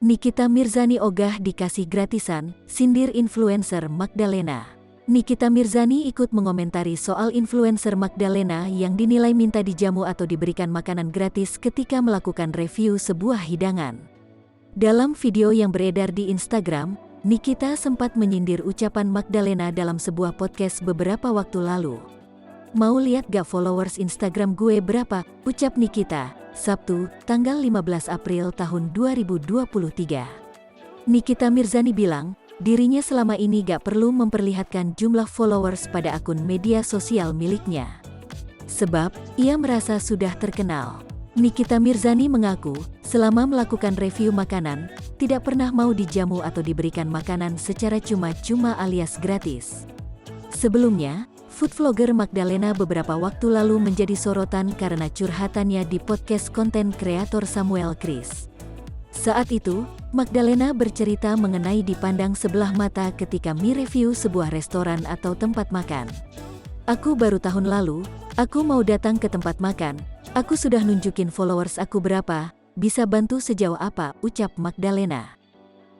Nikita Mirzani ogah dikasih gratisan, sindir influencer Magdalena. Nikita Mirzani ikut mengomentari soal influencer Magdalena yang dinilai minta dijamu atau diberikan makanan gratis ketika melakukan review sebuah hidangan. Dalam video yang beredar di Instagram, Nikita sempat menyindir ucapan Magdalena dalam sebuah podcast beberapa waktu lalu. "Mau lihat gak followers Instagram gue berapa?" ucap Nikita, Sabtu, tanggal 15 April tahun 2023. Nikita Mirzani bilang, dirinya selama ini gak perlu memperlihatkan jumlah followers pada akun media sosial miliknya. Sebab, ia merasa sudah terkenal. Nikita Mirzani mengaku, selama melakukan review makanan, tidak pernah mau dijamu atau diberikan makanan secara cuma-cuma alias gratis. Sebelumnya, food vlogger Magdalena beberapa waktu lalu menjadi sorotan karena curhatannya di podcast konten kreator Samuel Chris. Saat itu, Magdalena bercerita mengenai dipandang sebelah mata ketika mereview sebuah restoran atau tempat makan. "Aku baru tahun lalu, aku mau datang ke tempat makan, aku sudah nunjukin followers aku berapa, bisa bantu sejauh apa," ucap Magdalena.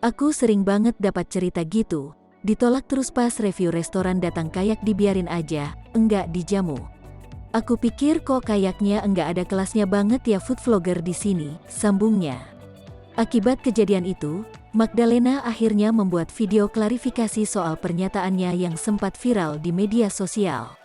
"Aku sering banget dapat cerita gitu. Ditolak terus pas review restoran datang kayak dibiarin aja, enggak dijamu. Aku pikir kok kayaknya enggak ada kelasnya banget ya food vlogger di sini," sambungnya. Akibat kejadian itu, Magdalena akhirnya membuat video klarifikasi soal pernyataannya yang sempat viral di media sosial.